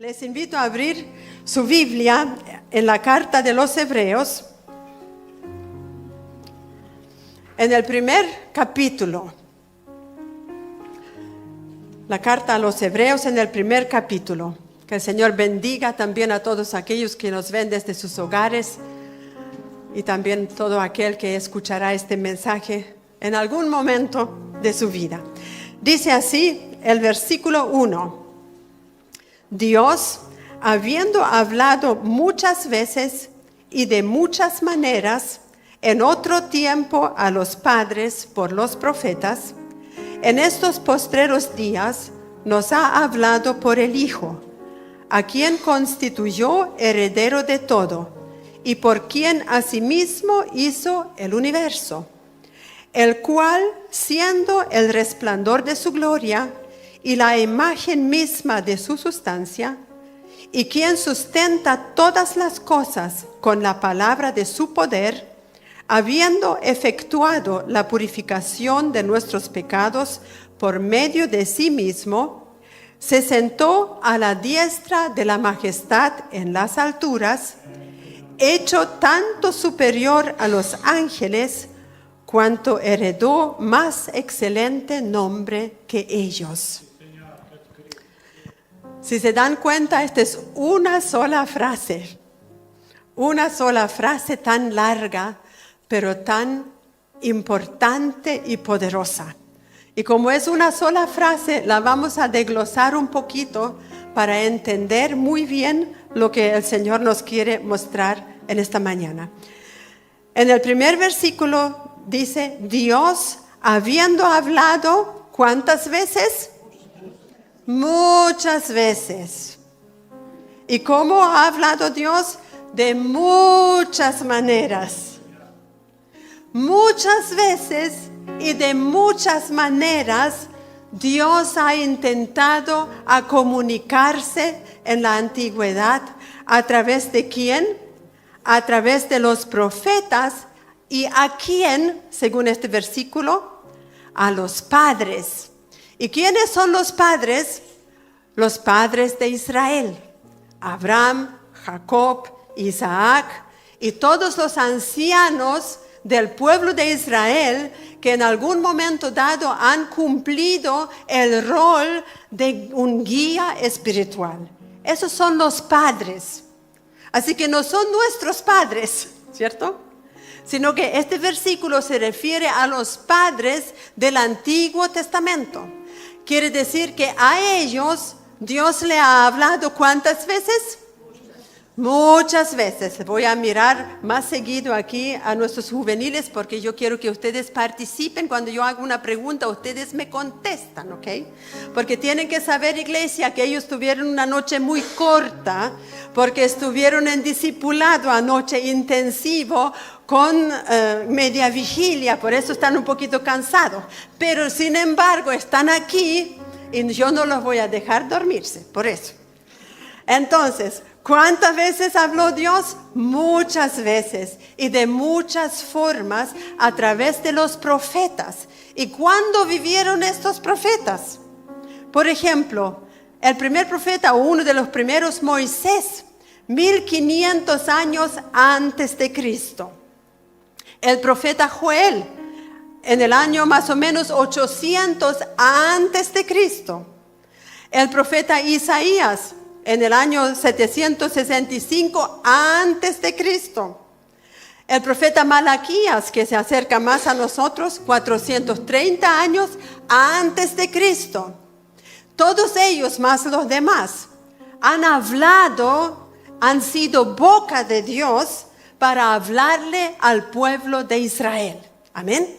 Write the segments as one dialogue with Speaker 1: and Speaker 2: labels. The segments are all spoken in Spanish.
Speaker 1: Les invito a abrir su Biblia en la carta de los Hebreos, en el primer capítulo. La carta a los Hebreos en el primer capítulo. Que el Señor bendiga también a todos aquellos que nos ven desde sus hogares y también todo aquel que escuchará este mensaje en algún momento de su vida. Dice así el versículo 1. Dios, habiendo hablado muchas veces y de muchas maneras en otro tiempo a los padres por los profetas, en estos postreros días nos ha hablado por el Hijo, a quien constituyó heredero de todo y por quien asimismo hizo el universo, el cual, siendo el resplandor de su gloria y la imagen misma de su sustancia, y quien sustenta todas las cosas con la palabra de su poder, habiendo efectuado la purificación de nuestros pecados por medio de sí mismo, se sentó a la diestra de la majestad en las alturas, hecho tanto superior a los ángeles, cuanto heredó más excelente nombre que ellos. Si se dan cuenta, esta es una sola frase tan larga, pero tan importante y poderosa. Y como es una sola frase, la vamos a desglosar un poquito para entender muy bien lo que el Señor nos quiere mostrar en esta mañana. En el primer versículo dice, Dios, habiendo hablado, ¿cuántas veces? Muchas veces. ¿Y cómo ha hablado Dios? De muchas maneras. Muchas veces y de muchas maneras Dios ha intentado a comunicarse en la antigüedad. ¿A través de quién? A través de los profetas. ¿Y a quién, según este versículo? A los padres. ¿Y quiénes son los padres? Los padres de Israel. Abraham, Jacob, Isaac y todos los ancianos del pueblo de Israel que en algún momento dado han cumplido el rol de un guía espiritual. Esos son los padres. Así que no son nuestros padres, ¿cierto? Sino que este versículo se refiere a los padres del Antiguo Testamento. Quiere decir que a ellos Dios le ha hablado ¿cuántas veces? Muchas veces. Voy a mirar más seguido aquí a nuestros juveniles porque yo quiero que ustedes participen. Cuando yo hago una pregunta, ustedes me contestan, ¿ok? Porque tienen que saber, iglesia, que ellos tuvieron una noche muy corta porque estuvieron en discipulado anoche intensivo con media vigilia, por eso están un poquito cansados. Pero sin embargo están aquí y yo no los voy a dejar dormirse, por eso. Entonces, ¿cuántas veces habló Dios? Muchas veces y de muchas formas a través de los profetas. ¿Y cuándo vivieron estos profetas? Por ejemplo, el primer profeta o uno de los primeros, Moisés, 1500 años antes de Cristo. El profeta Joel, en el año más o menos 800 antes de Cristo. El profeta Isaías, en el año 765 antes de Cristo. El profeta Malaquías, que se acerca más a nosotros, 430 años antes de Cristo. Todos ellos, más los demás, han hablado, han sido boca de Dios para hablarle al pueblo de Israel. Amén.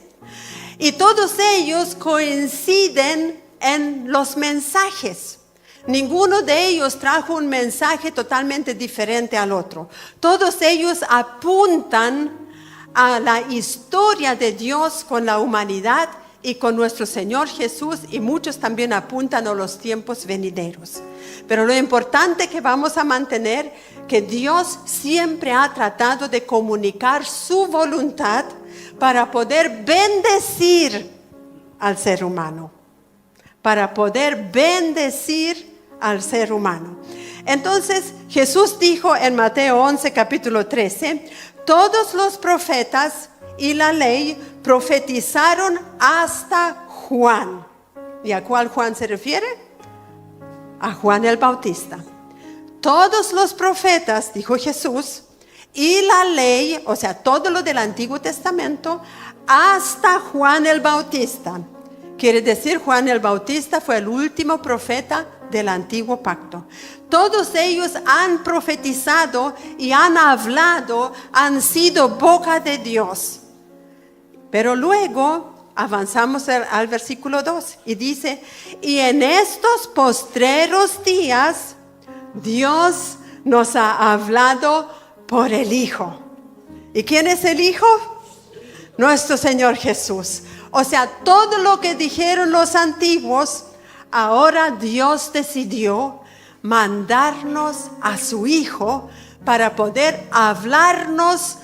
Speaker 1: Y todos ellos coinciden en los mensajes. Ninguno de ellos trajo un mensaje totalmente diferente al otro. Todos ellos apuntan a la historia de Dios con la humanidad y con nuestro Señor Jesús, y muchos también apuntan a los tiempos venideros. Pero lo importante que vamos a mantener, que Dios siempre ha tratado de comunicar su voluntad para poder bendecir al ser humano. Para poder bendecir al ser humano. Entonces Jesús dijo en Mateo 11, capítulo 13, todos los profetas y la ley profetizaron hasta Juan. ¿Y a cuál Juan se refiere? A Juan el Bautista. Todos los profetas, dijo Jesús, y la ley, o sea, todo lo del Antiguo Testamento, hasta Juan el Bautista. Quiere decir, Juan el Bautista fue el último profeta del Antiguo Pacto. Todos ellos han profetizado y han hablado, han sido boca de Dios. Pero luego avanzamos al versículo 2 y dice, y en estos postreros días Dios nos ha hablado por el Hijo. ¿Y quién es el Hijo? Nuestro Señor Jesús. O sea, todo lo que dijeron los antiguos, ahora Dios decidió mandarnos a su Hijo para poder hablarnos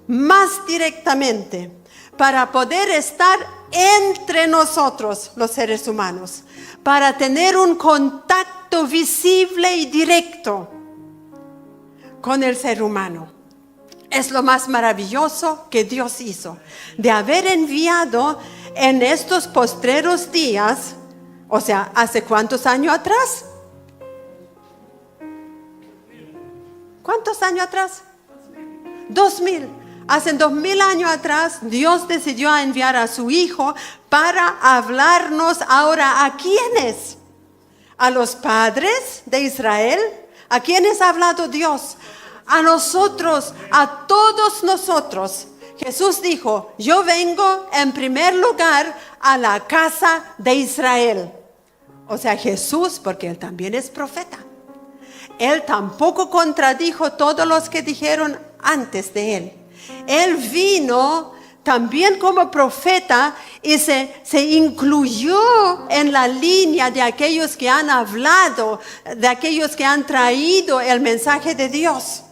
Speaker 1: más directamente, para poder estar entre nosotros, los seres humanos, para tener un contacto visible y directo con el ser humano. Es lo más maravilloso que Dios hizo, de haber enviado en estos postreros días, o sea, ¿hace cuántos años atrás? ¿Cuántos años atrás? 2000. Hace 2000 años atrás, Dios decidió enviar a su Hijo para hablarnos ahora. ¿A quiénes? ¿A los padres de Israel? ¿A quiénes ha hablado Dios? A nosotros, a todos nosotros. Jesús dijo, yo vengo en primer lugar a la casa de Israel. O sea, Jesús, porque Él también es profeta. Él tampoco contradijo todos los que dijeron antes de Él. Él vino también como profeta y se incluyó en la línea de aquellos que han hablado, de aquellos que han traído el mensaje de Dios.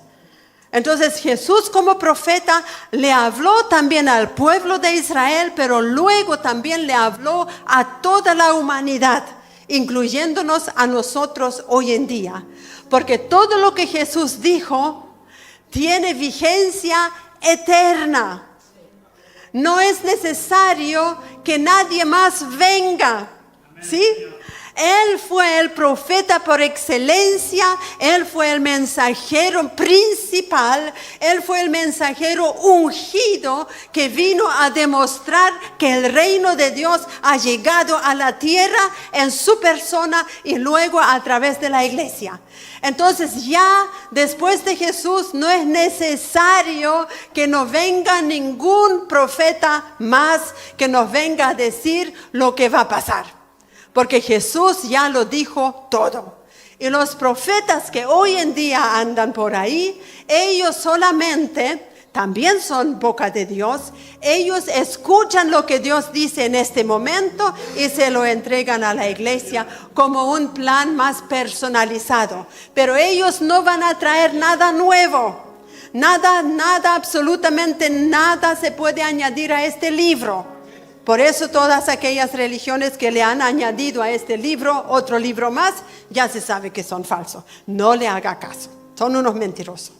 Speaker 1: Entonces Jesús como profeta le habló también al pueblo de Israel, pero luego también le habló a toda la humanidad, incluyéndonos a nosotros hoy en día. Porque todo lo que Jesús dijo tiene vigencia eterna. No es necesario que nadie más venga, ¿sí? Él fue el profeta por excelencia, Él fue el mensajero principal, Él fue el mensajero ungido que vino a demostrar que el reino de Dios ha llegado a la tierra en su persona y luego a través de la iglesia. Entonces ya después de Jesús no es necesario que nos venga ningún profeta más que nos venga a decir lo que va a pasar. Porque Jesús ya lo dijo todo. Y los profetas que hoy en día andan por ahí, ellos solamente también son boca de Dios. Ellos escuchan lo que Dios dice en este momento y se lo entregan a la iglesia como un plan más personalizado. Pero ellos no van a traer nada nuevo. Nada, absolutamente nada se puede añadir a este libro. Por eso todas aquellas religiones que le han añadido a este libro, otro libro más, ya se sabe que son falsos. No le haga caso, son unos mentirosos.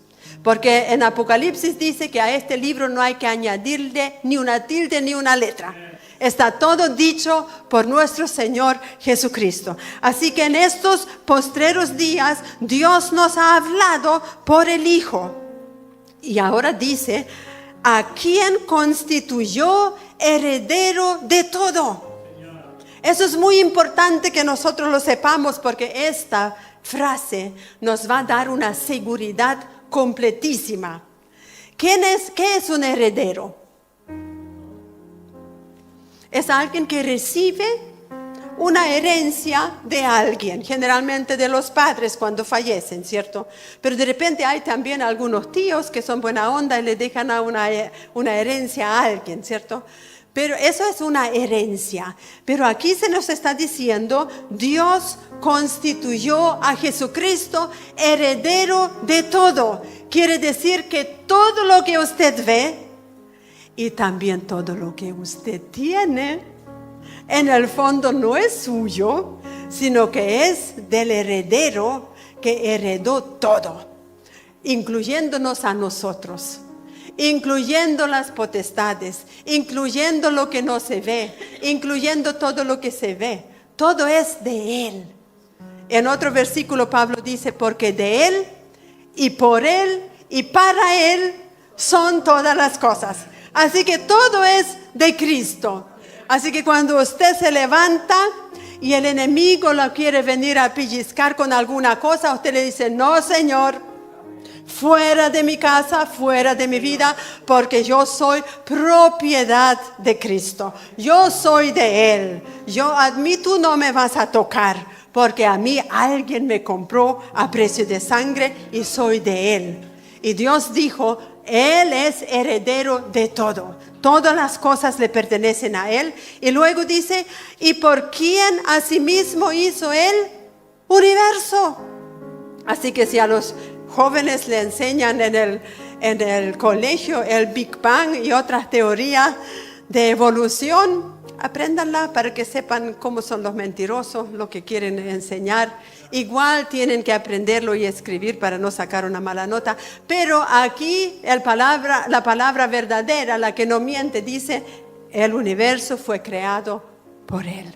Speaker 1: Porque en Apocalipsis dice que a este libro no hay que añadirle ni una tilde ni una letra. Está todo dicho por nuestro Señor Jesucristo. Así que en estos postreros días Dios nos ha hablado por el Hijo. Y ahora dice, ¿a quién constituyó heredero de todo? Eso es muy importante que nosotros lo sepamos, porque esta frase nos va a dar una seguridad completísima. ¿Qué es un heredero? Es alguien que recibe una herencia de alguien, generalmente de los padres cuando fallecen, ¿cierto? Pero de repente hay también algunos tíos que son buena onda y le dejan a una herencia a alguien, ¿cierto? Pero eso es una herencia. Pero aquí se nos está diciendo, Dios constituyó a Jesucristo heredero de todo. Quiere decir que todo lo que usted ve y también todo lo que usted tiene, en el fondo no es suyo, sino que es del heredero que heredó todo, incluyéndonos a nosotros, incluyendo las potestades, incluyendo lo que no se ve, incluyendo todo lo que se ve. Todo es de Él. En otro versículo Pablo dice, porque de Él y por Él y para Él son todas las cosas. Así que todo es de Cristo. Así que cuando usted se levanta y el enemigo lo quiere venir a pellizcar con alguna cosa, usted le dice, no, Señor, fuera de mi casa, fuera de mi vida, porque yo soy propiedad de Cristo. Yo soy de Él. A mí tú no me vas a tocar, porque a mí alguien me compró a precio de sangre y soy de Él. Y Dios dijo, Él es heredero de todo. Todas las cosas le pertenecen a Él. Y luego dice, ¿y por quién asimismo hizo Él universo? Así que si a los jóvenes le enseñan en el colegio el Big Bang y otras teorías de evolución, apréndanla para que sepan cómo son los mentirosos, lo que quieren enseñar. Igual tienen que aprenderlo y escribir para no sacar una mala nota. Pero aquí la palabra verdadera, la que no miente, dice, el universo fue creado por Él.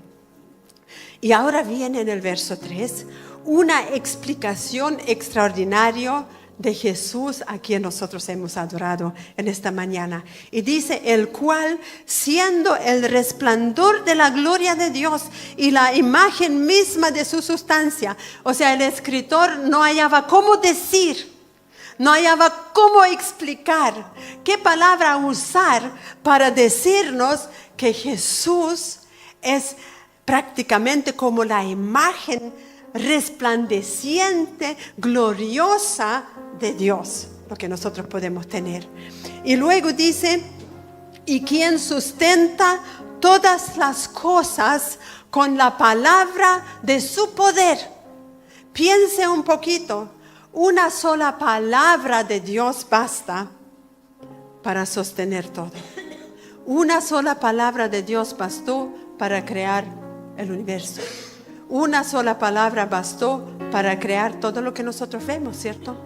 Speaker 1: Y ahora viene en el verso 3 una explicación extraordinaria de Jesús a quien nosotros hemos adorado en esta mañana. Y dice, el cual, siendo el resplandor de la gloria de Dios y la imagen misma de su sustancia. O sea, el escritor no hallaba cómo decir, no hallaba cómo explicar, qué palabra usar para decirnos que Jesús es prácticamente como la imagen resplandeciente, gloriosa de Dios, lo que nosotros podemos tener. Y luego dice, y quien sustenta todas las cosas con la palabra de su poder. Piense un poquito, una sola palabra de Dios basta para sostener todo. Una sola palabra de Dios bastó para crear el universo. Una sola palabra bastó para crear todo lo que nosotros vemos, ¿cierto?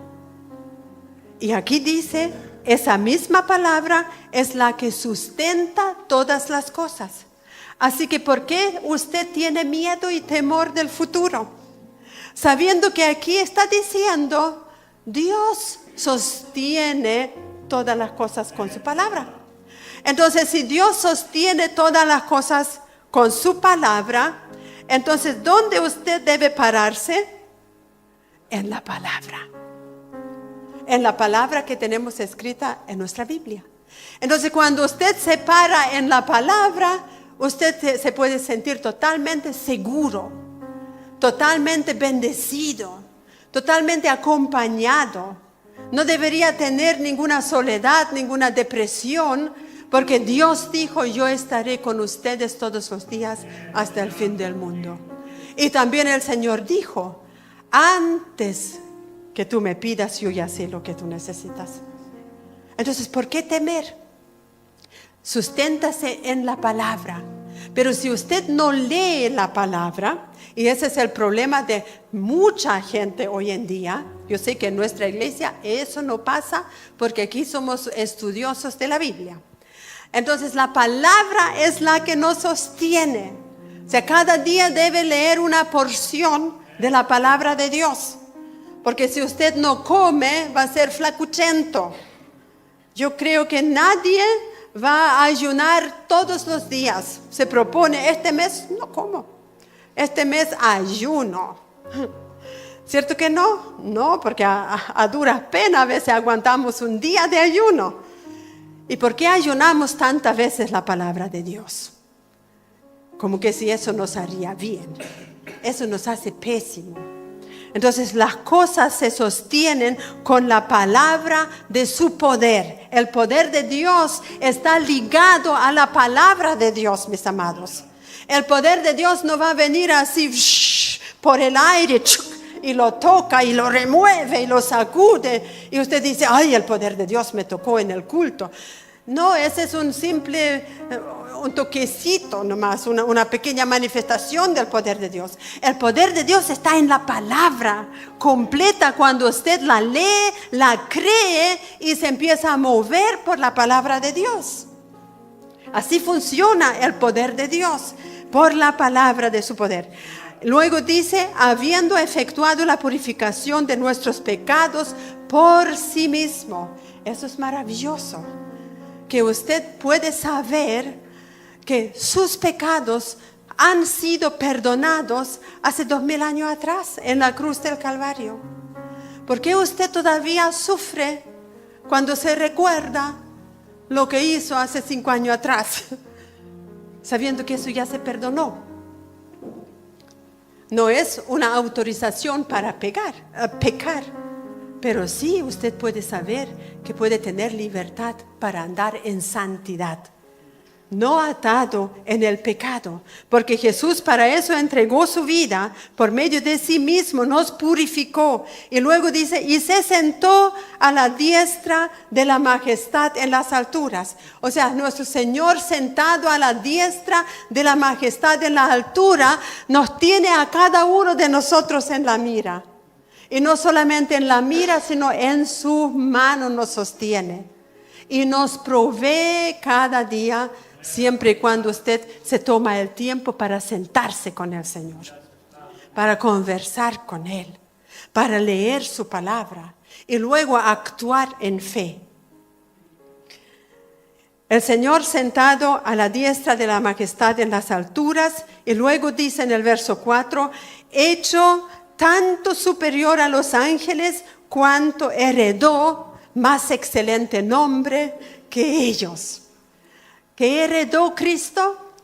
Speaker 1: Y aquí dice, esa misma palabra es la que sustenta todas las cosas. Así que, ¿por qué usted tiene miedo y temor del futuro? Sabiendo que aquí está diciendo, Dios sostiene todas las cosas con su palabra. Entonces, si Dios sostiene todas las cosas con su palabra, entonces, ¿dónde usted debe pararse? En la palabra. En la palabra que tenemos escrita en nuestra Biblia. Entonces, cuando usted se para en la palabra, usted se puede sentir totalmente seguro, totalmente bendecido, totalmente acompañado. No debería tener ninguna soledad, ninguna depresión, porque Dios dijo, yo estaré con ustedes todos los días hasta el fin del mundo. Y también el Señor dijo, antes que tú me pidas, yo ya sé lo que tú necesitas. Entonces, ¿por qué temer? Susténtase en la palabra. Pero si usted no lee la palabra, y ese es el problema de mucha gente hoy en día, yo sé que en nuestra iglesia eso no pasa, porque aquí somos estudiosos de la Biblia. Entonces la palabra es la que nos sostiene. O sea, cada día debe leer una porción de la palabra de Dios. Porque si usted no come, va a ser flacuchento. Yo creo que nadie va a ayunar todos los días. Se propone, este mes no como. Este mes ayuno. ¿Cierto que no? No, porque a duras penas a veces aguantamos un día de ayuno. ¿Y por qué ayunamos tantas veces la palabra de Dios? Como que si eso nos haría bien. Eso nos hace pésimo. Entonces las cosas se sostienen con la palabra de su poder. El poder de Dios está ligado a la palabra de Dios, mis amados. El poder de Dios no va a venir así por el aire y lo toca y lo remueve y lo sacude. Y usted dice, ay, el poder de Dios me tocó en el culto. No, ese es un simple, un toquecito nomás, una pequeña manifestación del poder de Dios. El poder de Dios está en la palabra completa cuando usted la lee, la cree y se empieza a mover por la palabra de Dios. Así funciona el poder de Dios, por la palabra de su poder. Luego dice, habiendo efectuado la purificación de nuestros pecados por sí mismo. Eso es maravilloso. Que usted puede saber que sus pecados han sido perdonados hace 2000 años atrás en la cruz del Calvario. ¿Por qué usted todavía sufre cuando se recuerda lo que hizo hace 5 años atrás? Sabiendo que eso ya se perdonó. No es una autorización para pecar. Pero sí usted puede saber que puede tener libertad para andar en santidad, no atado en el pecado, porque Jesús para eso entregó su vida, por medio de sí mismo nos purificó. Y luego dice, y se sentó a la diestra de la majestad en las alturas. O sea, nuestro Señor sentado a la diestra de la majestad en la altura, nos tiene a cada uno de nosotros en la mira. Y no solamente en la mira, sino en su mano nos sostiene. Y nos provee cada día, siempre y cuando usted se toma el tiempo para sentarse con el Señor, para conversar con Él, para leer su palabra y luego actuar en fe. El Señor sentado a la diestra de la majestad en las alturas, y luego dice en el verso 4, hecho tanto superior a los ángeles, cuanto heredó más excelente nombre que ellos. ¿Qué heredó Cristo?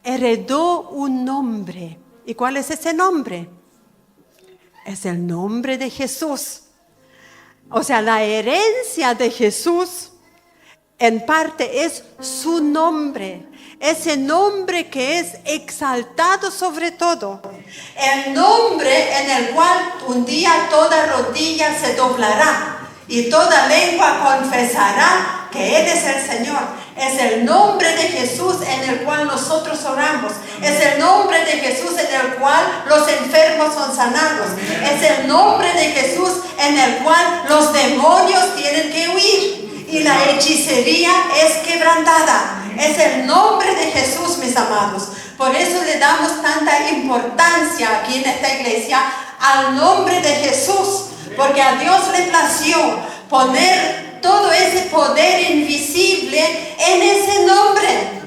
Speaker 1: Heredó un nombre. ¿Y cuál es ese nombre? Es el nombre de Jesús. O sea, la herencia de Jesús en parte es su nombre. Ese nombre que es exaltado sobre todo. El nombre en el cual un día toda rodilla se doblará y toda lengua confesará que Él es el Señor. Es el nombre de Jesús en el cual nosotros oramos. Es el nombre de Jesús en el cual los enfermos son sanados. Es el nombre de Jesús en el cual los demonios tienen que huir y la hechicería es quebrantada. Es el nombre de Jesús, mis amados. Por eso le damos tanta importancia aquí en esta iglesia al nombre de Jesús. Porque a Dios le plació poner todo ese poder invisible en ese nombre.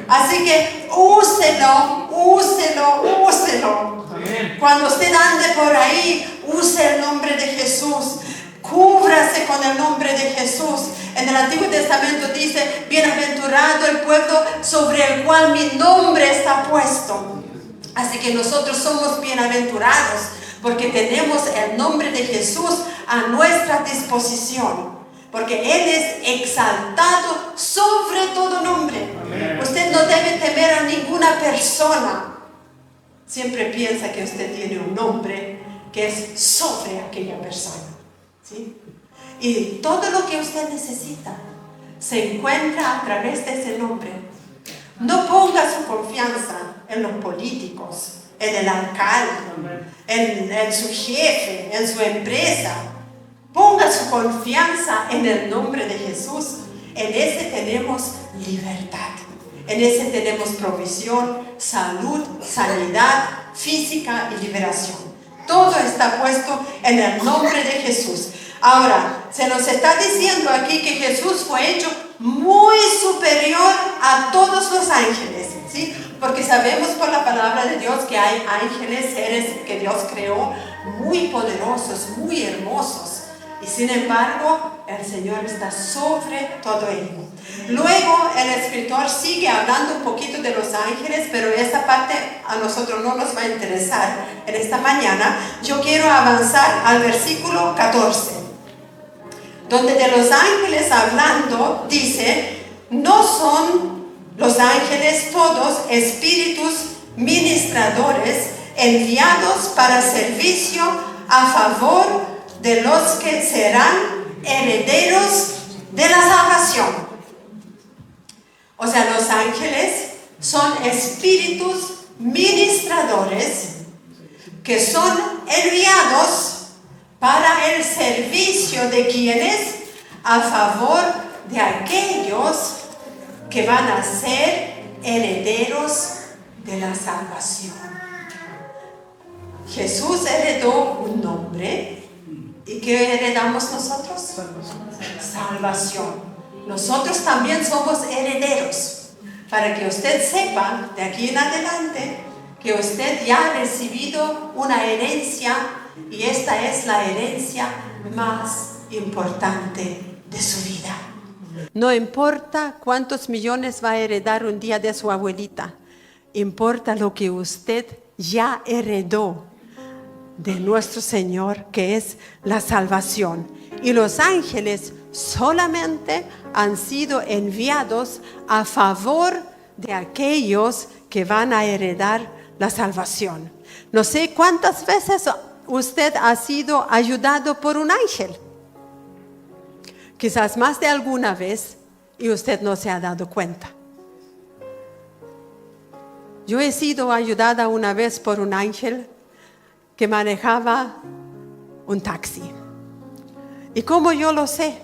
Speaker 1: Así que úselo. Cuando usted ande por ahí, use el nombre de Jesús. Cúbrase con el nombre de Jesús. En el Antiguo Testamento dice, bienaventurado el pueblo sobre el cual mi nombre está puesto. Así que nosotros somos bienaventurados porque tenemos el nombre de Jesús a nuestra disposición. Porque Él es exaltado sobre todo nombre. Amén. Usted no debe temer a ninguna persona. Siempre piensa que usted tiene un nombre que es sobre aquella persona. ¿Sí? Y todo lo que usted necesita se encuentra a través de ese nombre. No ponga su confianza en los políticos, en el alcalde, en su jefe, en su empresa. Ponga su confianza en el nombre de Jesús. En ese tenemos libertad. En ese tenemos provisión, salud, sanidad física y liberación. Todo está puesto en el nombre de Jesús. Ahora, se nos está diciendo aquí que Jesús fue hecho muy superior a todos los ángeles, ¿sí? Porque sabemos por la palabra de Dios que hay ángeles, seres que Dios creó muy poderosos, muy hermosos. Y sin embargo, el Señor está sobre todo ello. Luego, el escritor sigue hablando un poquito de los ángeles, pero esa parte a nosotros no nos va a interesar en esta mañana. Yo quiero avanzar al versículo 14, donde de los ángeles hablando, dice, no son los ángeles todos espíritus ministradores enviados para servicio a favor de los que serán herederos de la salvación. O sea, los ángeles son espíritus ministradores que son enviados para el servicio de quienes a favor de aquellos que van a ser herederos de la salvación. Jesús heredó un nombre. ¿Y qué heredamos nosotros? Salvación. Nosotros también somos herederos. Para que usted sepa de aquí en adelante que usted ya ha recibido una herencia y esta es la herencia más importante de su vida. No importa cuántos millones va a heredar un día de su abuelita, importa lo que usted ya heredó de nuestro Señor, que es la salvación. Y los ángeles solamente han sido enviados a favor de aquellos que van a heredar la salvación. No sé cuántas veces usted ha sido ayudado por un ángel. Quizás más de alguna vez y usted no se ha dado cuenta. Yo he sido ayudada una vez por un ángel que manejaba un taxi. ¿Y cómo yo lo sé?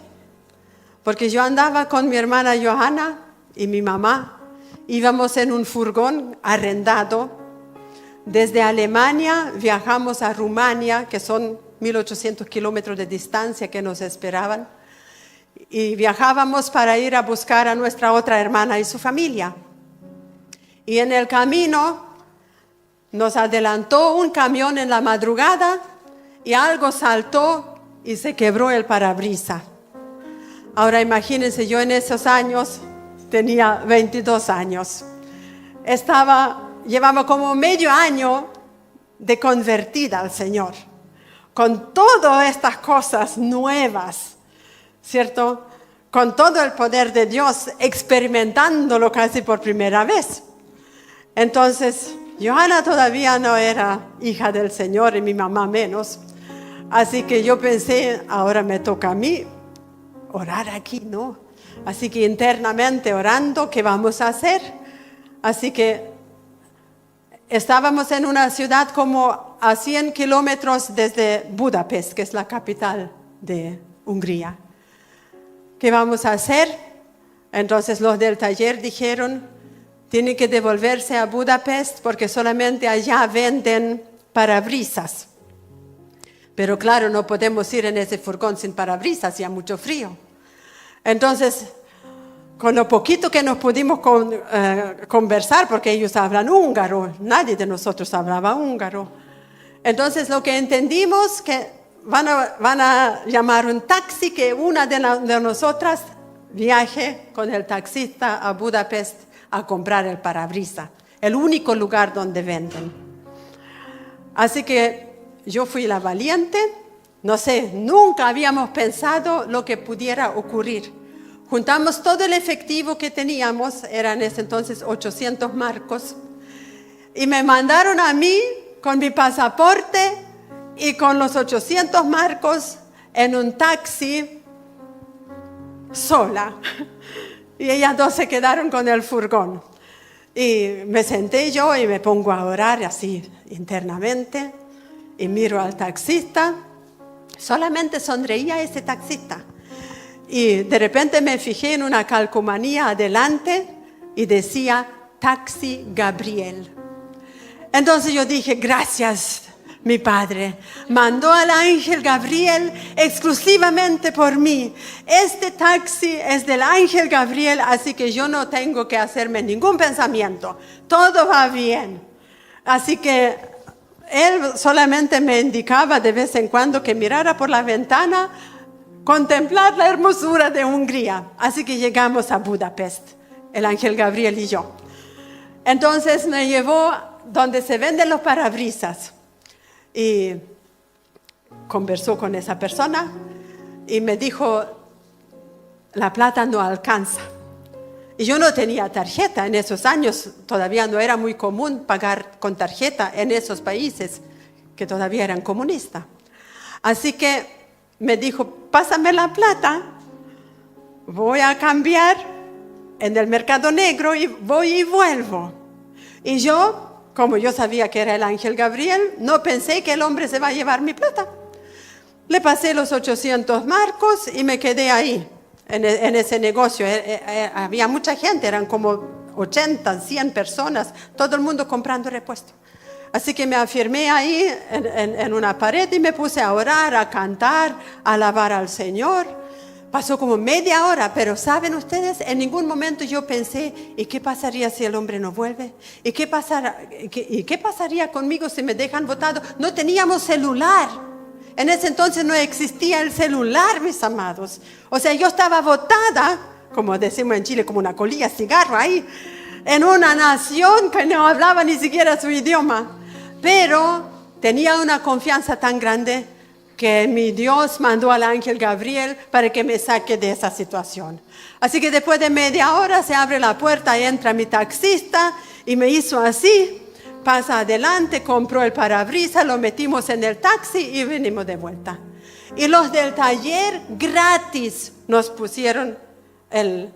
Speaker 1: Porque yo andaba con mi hermana Johanna y mi mamá. Íbamos en un furgón arrendado. Desde Alemania viajamos a Rumania, que son 1800 kilómetros de distancia que nos esperaban. Y viajábamos para ir a buscar a nuestra otra hermana y su familia. Y en el camino nos adelantó un camión en la madrugada y algo saltó y se quebró el parabrisas. Ahora imagínense, yo en esos años tenía 22 años. Llevaba como medio año de convertida al Señor, con todas estas cosas nuevas, ¿cierto? Con todo el poder de Dios, experimentándolo casi por primera vez. Entonces, Johanna todavía no era hija del Señor y mi mamá menos. Así que yo pensé, ahora me toca a mí orar aquí, ¿no? Así que internamente orando, ¿qué vamos a hacer? Así que estábamos en una ciudad como a 100 kilómetros desde Budapest, que es la capital de Hungría. ¿Qué vamos a hacer? Entonces los del taller dijeron, tienen que devolverse a Budapest porque solamente allá venden parabrisas. Pero claro, no podemos ir en ese furgón sin parabrisas, hacía mucho frío. Entonces, con lo poquito que nos pudimos conversar, porque ellos hablan húngaro, nadie de nosotros hablaba húngaro. Entonces, lo que entendimos que van a llamar un taxi, que una de nosotras viaje con el taxista a Budapest a comprar el parabrisas, el único lugar donde venden. Así que yo fui la valiente, no sé, nunca habíamos pensado lo que pudiera ocurrir. Juntamos todo el efectivo que teníamos, eran en ese entonces 800 marcos, y me mandaron a mí con mi pasaporte y con los 800 marcos en un taxi sola. Y ellas dos se quedaron con el furgón. Y me senté yo y me pongo a orar así internamente. Y miro al taxista. Solamente sonreía ese taxista. Y de repente me fijé en una calcomanía adelante y decía Taxi Gabriel. Entonces yo dije, gracias, mi Padre. Mandó al ángel Gabriel exclusivamente por mí. Este taxi es del ángel Gabriel, así que yo no tengo que hacerme ningún pensamiento. Todo va bien. Así que él solamente me indicaba de vez en cuando que mirara por la ventana, contemplar la hermosura de Hungría. Así que llegamos a Budapest, el ángel Gabriel y yo. Entonces me llevó donde se venden los parabrisas y conversó con esa persona y me dijo, la plata no alcanza. Y yo no tenía tarjeta en esos años, todavía no era muy común pagar con tarjeta en esos países que todavía eran comunistas. Así que me dijo, pásame la plata, voy a cambiar en el mercado negro y voy y vuelvo. Y yo, como yo sabía que era el ángel Gabriel, no pensé que el hombre se va a llevar mi plata. Le pasé los 800 marcos y me quedé ahí, en ese negocio. Había mucha gente, eran como 80, 100 personas, todo el mundo comprando repuesto. Así que me afirmé ahí en una pared y me puse a orar, a cantar, a alabar al Señor. Pasó como media hora, pero ¿saben ustedes? En ningún momento yo pensé, ¿y qué pasaría si el hombre no vuelve? ¿Y qué pasaría conmigo si me dejan botado? No teníamos celular. En ese entonces no existía el celular, mis amados. O sea, yo estaba botada, como decimos en Chile, como una colilla de cigarro ahí, en una nación que no hablaba ni siquiera su idioma. Pero tenía una confianza tan grande que mi Dios mandó al ángel Gabriel para que me saque de esa situación. Así que después de media hora se abre la puerta y entra mi taxista y me hizo así. Pasa adelante, compró el parabrisas, lo metimos en el taxi y venimos de vuelta. Y los del taller gratis nos pusieron el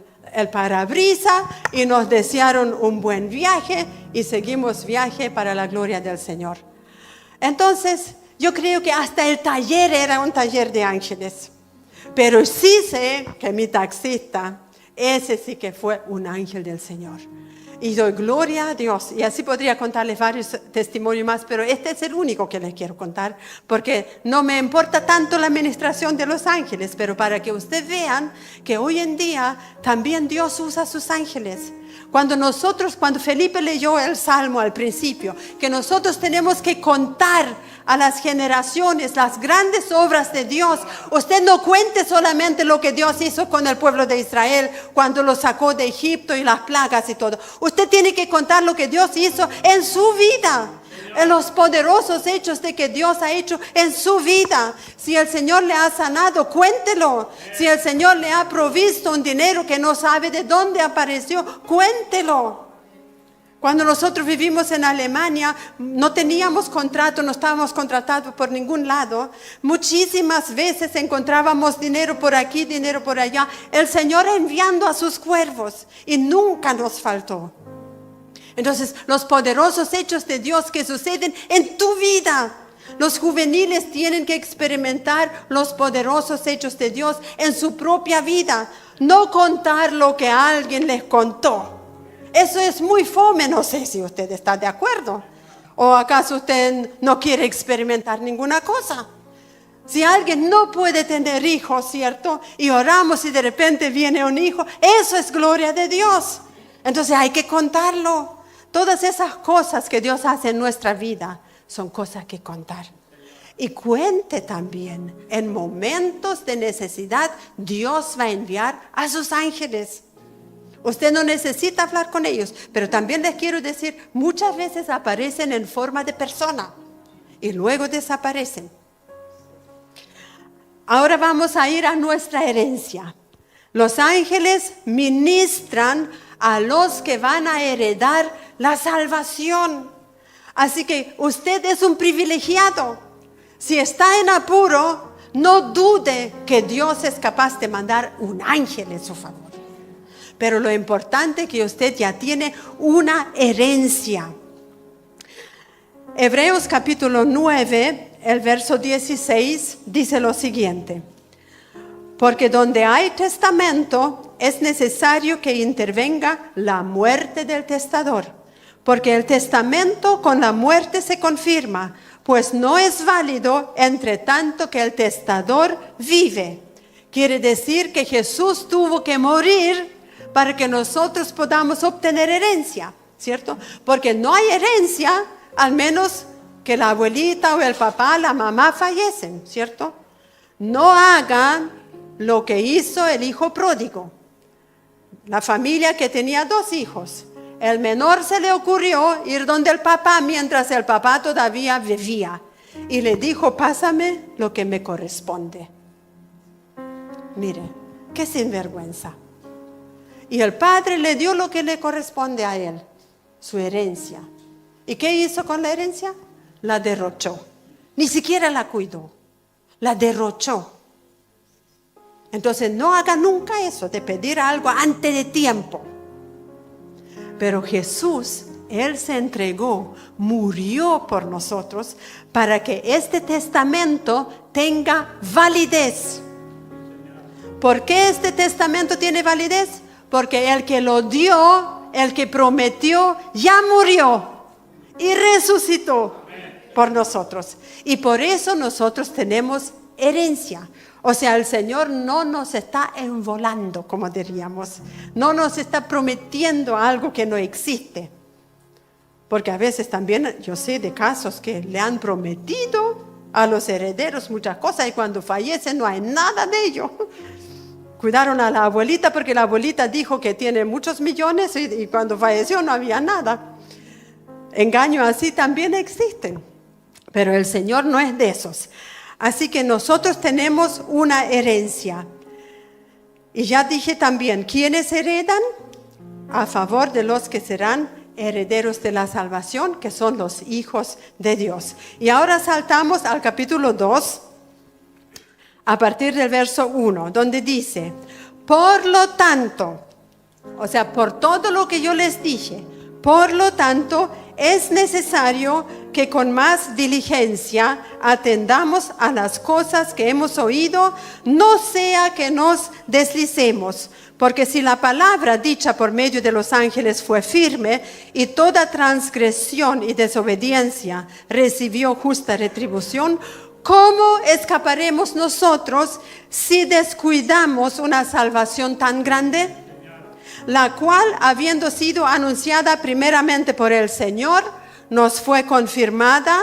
Speaker 1: parabrisas y nos desearon un buen viaje y seguimos viaje para la gloria del Señor. Entonces, yo creo que hasta el taller era un taller de ángeles. Pero sí sé que mi taxista, ese sí que fue un ángel del Señor. Y doy gloria a Dios. Y así podría contarles varios testimonios más, pero este es el único que les quiero contar, porque no me importa tanto la administración de los ángeles, pero para que ustedes vean que hoy en día también Dios usa a sus ángeles. Cuando Felipe leyó el Salmo al principio, que nosotros tenemos que contar a las generaciones las grandes obras de Dios. Usted no cuente solamente lo que Dios hizo con el pueblo de Israel cuando lo sacó de Egipto y las plagas y todo. Usted tiene que contar lo que Dios hizo en su vida, en los poderosos hechos de que Dios ha hecho en su vida. Si el Señor le ha sanado, cuéntelo. Si el Señor le ha provisto un dinero que no sabe de dónde apareció, cuéntelo. Cuando nosotros vivimos en Alemania, no teníamos contrato, no estábamos contratados por ningún lado. Muchísimas veces encontrábamos dinero por aquí, dinero por allá. El Señor enviando a sus cuervos y nunca nos faltó. Entonces, los poderosos hechos de Dios que suceden en tu vida. Los juveniles tienen que experimentar los poderosos hechos de Dios en su propia vida. No contar lo que alguien les contó. Eso es muy fome, no sé si usted está de acuerdo. ¿O acaso usted no quiere experimentar ninguna cosa? Si alguien no puede tener hijos, ¿cierto? Y oramos y de repente viene un hijo, eso es gloria de Dios. Entonces hay que contarlo. Todas esas cosas que Dios hace en nuestra vida son cosas que contar. Y cuente también, en momentos de necesidad, Dios va a enviar a sus ángeles. Usted no necesita hablar con ellos, pero también les quiero decir, muchas veces aparecen en forma de persona y luego desaparecen. Ahora vamos a ir a nuestra herencia. Los ángeles ministran a los que van a heredar la salvación. Así que usted es un privilegiado. Si está en apuro, no dude que Dios es capaz de mandar un ángel en su favor. Pero lo importante es que usted ya tiene una herencia. Hebreos capítulo 9, el verso 16, dice lo siguiente. Porque donde hay testamento, es necesario que intervenga la muerte del testador. Porque el testamento con la muerte se confirma, pues no es válido entre tanto que el testador vive. Quiere decir que Jesús tuvo que morir para que nosotros podamos obtener herencia, ¿cierto? Porque no hay herencia, al menos que la abuelita o el papá, la mamá fallecen, ¿cierto? No hagan lo que hizo el hijo pródigo. La familia que tenía 2 hijos. El menor se le ocurrió ir donde el papá mientras el papá todavía vivía. Y le dijo, pásame lo que me corresponde. Mire, qué sinvergüenza. Y el padre le dio lo que le corresponde a él, su herencia. ¿Y qué hizo con la herencia? La derrochó. Ni siquiera la cuidó. La derrochó. Entonces no haga nunca eso de pedir algo antes de tiempo. Pero Jesús, Él se entregó, murió por nosotros para que este testamento tenga validez. ¿Por qué este testamento tiene validez? Porque el que lo dio, el que prometió, ya murió y resucitó por nosotros. Y por eso nosotros tenemos herencia. O sea, el Señor no nos está envolando, como diríamos. No nos está prometiendo algo que no existe. Porque a veces también yo sé de casos que le han prometido a los herederos muchas cosas y cuando fallecen no hay nada de ello. Cuidaron a la abuelita porque la abuelita dijo que tiene muchos millones y cuando falleció no había nada. Engaños así también existen, pero el Señor no es de esos. Así que nosotros tenemos una herencia. Y ya dije también, ¿quiénes heredan? A favor de los que serán herederos de la salvación, que son los hijos de Dios. Y ahora saltamos al capítulo 2, a partir del verso 1, donde dice, por lo tanto, o sea, por todo lo que yo les dije, por lo tanto, es necesario que con más diligencia atendamos a las cosas que hemos oído, no sea que nos deslicemos. Porque si la palabra dicha por medio de los ángeles fue firme y toda transgresión y desobediencia recibió justa retribución, ¿cómo escaparemos nosotros si descuidamos una salvación tan grande? La cual, habiendo sido anunciada primeramente por el Señor, nos fue confirmada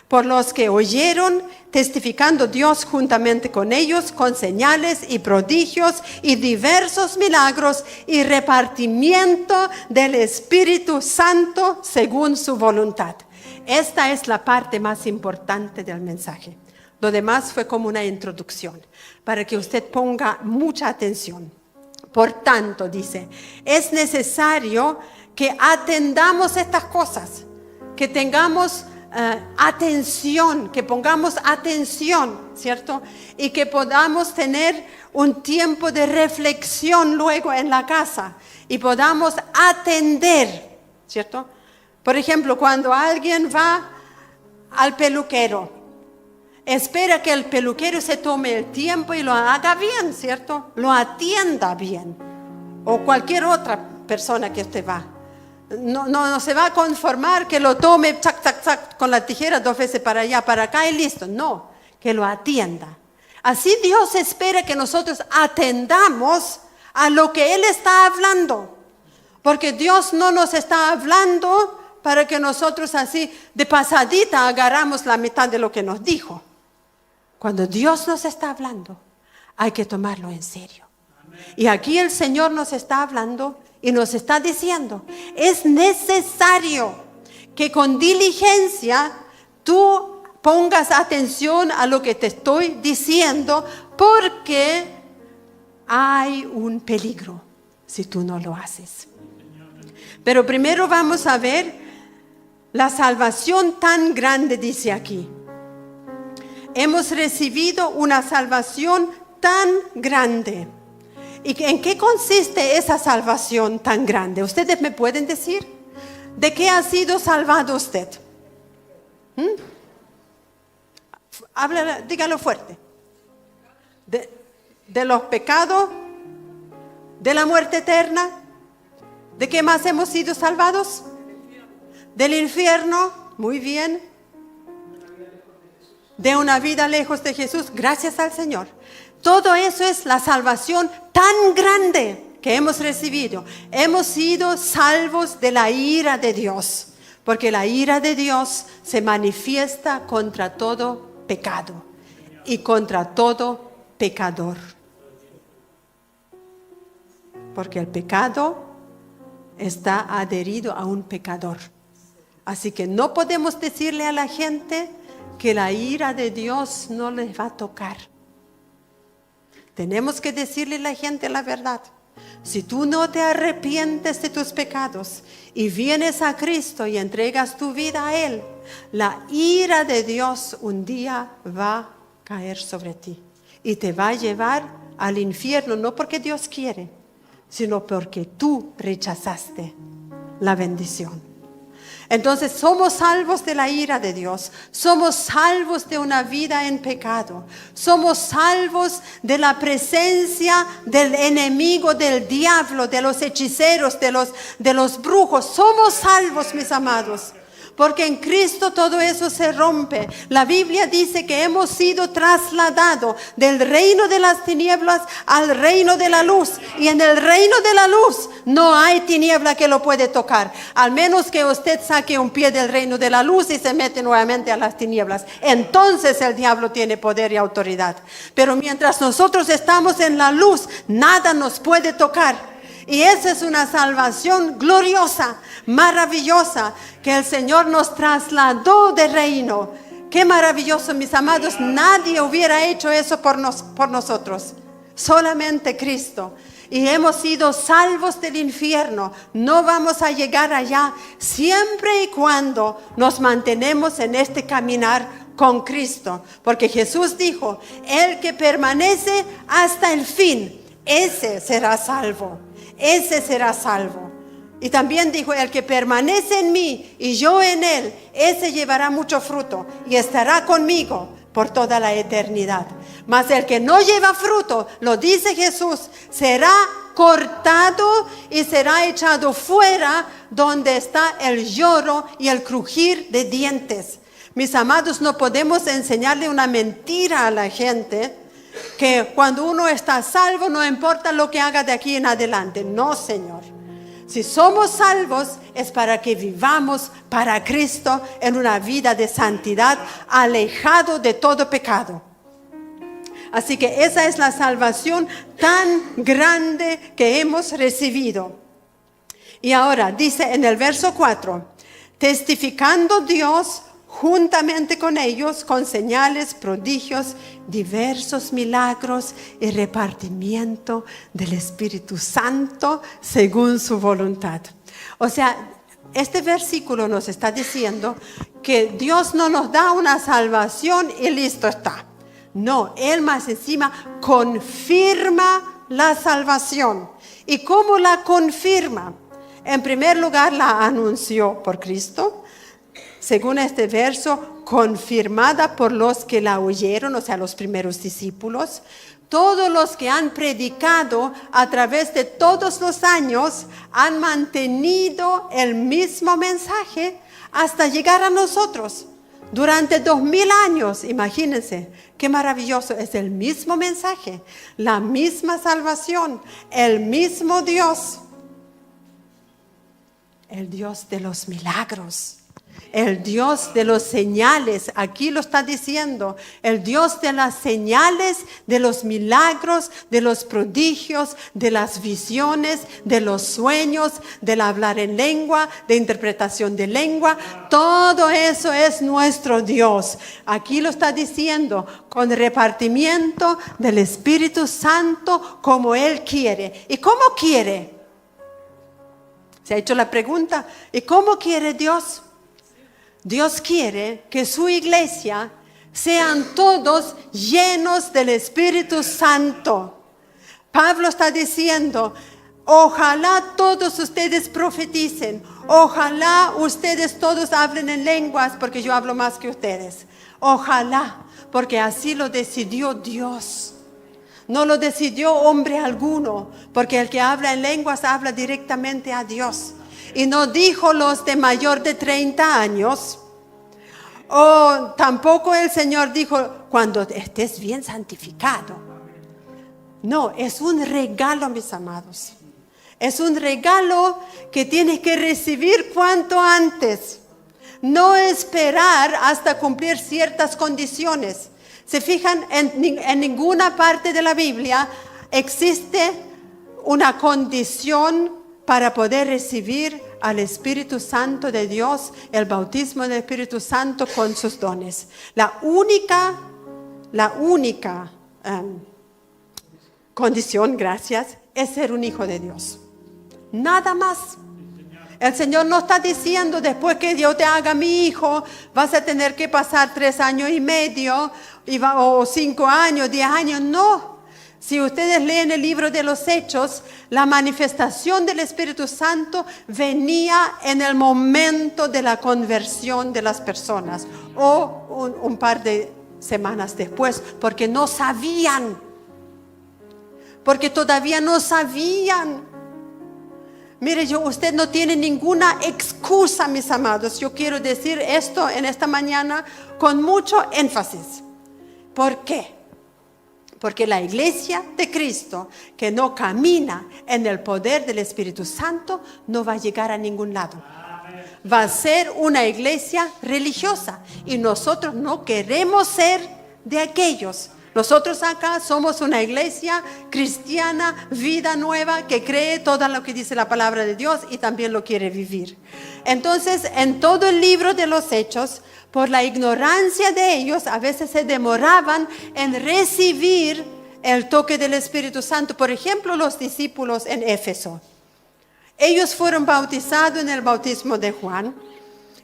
Speaker 1: por los que oyeron, testificando Dios juntamente con ellos, con señales y prodigios y diversos milagros y repartimiento del Espíritu Santo según su voluntad. Esta es la parte más importante del mensaje. Lo demás fue como una introducción, para que usted ponga mucha atención. Por tanto, dice, es necesario que atendamos estas cosas, que tengamos atención, que pongamos atención, ¿cierto? Y que podamos tener un tiempo de reflexión luego en la casa y podamos atender, ¿cierto? Por ejemplo, cuando alguien va al peluquero, espera que el peluquero se tome el tiempo y lo haga bien, ¿cierto? Lo atienda bien. O cualquier otra persona que usted va. No se va a conformar que lo tome tac, tac, tac, con la tijera 2 veces para allá, para acá y listo. No, que lo atienda. Así Dios espera que nosotros atendamos a lo que Él está hablando. Porque Dios no nos está hablando para que nosotros así de pasadita agarramos la mitad de lo que nos dijo. Cuando Dios nos está hablando, hay que tomarlo en serio. Y aquí el Señor nos está hablando y nos está diciendo, es necesario que con diligencia tú pongas atención a lo que te estoy diciendo, porque hay un peligro si tú no lo haces. Pero primero vamos a ver la salvación tan grande, dice aquí. Hemos recibido una salvación tan grande. ¿Y en qué consiste esa salvación tan grande? ¿Ustedes me pueden decir? ¿De qué ha sido salvado usted? Dígalo fuerte. ¿De los pecados? ¿De la muerte eterna? ¿De qué más hemos sido salvados? ¿Del infierno? Muy bien. De una vida lejos de Jesús, gracias al Señor. Todo eso es la salvación tan grande que hemos recibido. Hemos sido salvos de la ira de Dios, porque la ira de Dios se manifiesta contra todo pecado y contra todo pecador. Porque el pecado está adherido a un pecador. Así que no podemos decirle a la gente que la ira de Dios no les va a tocar. Tenemos que decirle a la gente la verdad. Si tú no te arrepientes de tus pecados y vienes a Cristo y entregas tu vida a Él, la ira de Dios un día va a caer sobre ti y te va a llevar al infierno, no porque Dios quiere, sino porque tú rechazaste la bendición. Entonces somos salvos de la ira de Dios, somos salvos de una vida en pecado, somos salvos de la presencia del enemigo, del diablo, de los hechiceros, de los brujos. Somos salvos, mis amados, porque en Cristo todo eso se rompe. La Biblia dice que hemos sido trasladados del reino de las tinieblas al reino de la luz. Y en el reino de la luz no hay tiniebla que lo puede tocar. Al menos que usted saque un pie del reino de la luz y se mete nuevamente a las tinieblas. Entonces el diablo tiene poder y autoridad. Pero mientras nosotros estamos en la luz, nada nos puede tocar. Y esa es una salvación gloriosa, maravillosa, que el Señor nos trasladó de reino. Qué maravilloso, mis amados. Nadie hubiera hecho eso por nosotros, solamente Cristo. Y hemos sido salvos del infierno. No vamos a llegar allá siempre y cuando nos mantenemos en este caminar con Cristo. Porque Jesús dijo, el que permanece hasta el fin, ese será salvo. Ese será salvo. Y también dijo, el que permanece en mí y yo en él, ese llevará mucho fruto y estará conmigo por toda la eternidad. Mas el que no lleva fruto, lo dice Jesús, será cortado y será echado fuera, donde está el lloro y el crujir de dientes. Mis amados, no podemos enseñarle una mentira a la gente, que cuando uno está salvo no importa lo que haga de aquí en adelante. No, Señor. Si somos salvos es para que vivamos para Cristo en una vida de santidad, alejado de todo pecado. Así que esa es la salvación tan grande que hemos recibido. Y ahora dice en el verso 4, testificando Dios juntamente con ellos, con señales, prodigios, diversos milagros y repartimiento del Espíritu Santo según su voluntad. O sea, este versículo nos está diciendo que Dios no nos da una salvación y listo está. No, Él más encima confirma la salvación. ¿Y cómo la confirma? En primer lugar, la anunció por Cristo. Según este verso, confirmada por los que la oyeron, o sea, los primeros discípulos. Todos los que han predicado a través de todos los años han mantenido el mismo mensaje hasta llegar a nosotros. Durante 2000 años, imagínense, qué maravilloso, es el mismo mensaje, la misma salvación, el mismo Dios. El Dios de los milagros. El Dios de los señales, aquí lo está diciendo, el Dios de las señales, de los milagros, de los prodigios, de las visiones, de los sueños, del hablar en lengua, de interpretación de lengua, todo eso es nuestro Dios. Aquí lo está diciendo, con repartimiento del Espíritu Santo como Él quiere. ¿Y cómo quiere? Se ha hecho la pregunta, ¿y cómo quiere Dios? Dios quiere que su iglesia sean todos llenos del Espíritu Santo. Pablo está diciendo, ojalá todos ustedes profeticen, ojalá ustedes todos hablen en lenguas, porque yo hablo más que ustedes. Ojalá, porque así lo decidió Dios. No lo decidió hombre alguno, porque el que habla en lenguas habla directamente a Dios. Y no dijo los de mayor de 30 años. O tampoco el Señor dijo, cuando estés bien santificado. No, es un regalo, mis amados. Es un regalo que tienes que recibir cuanto antes. No esperar hasta cumplir ciertas condiciones. Se fijan, en ninguna parte de la Biblia existe una condición para poder recibir al Espíritu Santo de Dios, el bautismo del Espíritu Santo con sus dones. La única condición, gracias, es ser un hijo de Dios. Nada más. El Señor no está diciendo, después que Dios te haga mi hijo, vas a tener que pasar 3 años y medio, o 5 años, 10 años. No. Si ustedes leen el libro de los Hechos, la manifestación del Espíritu Santo venía en el momento de la conversión de las personas o un par de semanas después, porque no sabían, porque todavía no sabían. Mire, usted no tiene ninguna excusa, mis amados. Yo quiero decir esto en esta mañana con mucho énfasis. ¿Por qué? Porque la iglesia de Cristo que no camina en el poder del Espíritu Santo no va a llegar a ningún lado. Va a ser una iglesia religiosa y nosotros no queremos ser de aquellos. Nosotros acá somos una iglesia cristiana, vida nueva, que cree todo lo que dice la palabra de Dios y también lo quiere vivir. Entonces, en todo el libro de los Hechos, por la ignorancia de ellos, a veces se demoraban en recibir el toque del Espíritu Santo. Por ejemplo, los discípulos en Éfeso. Ellos fueron bautizados en el bautismo de Juan.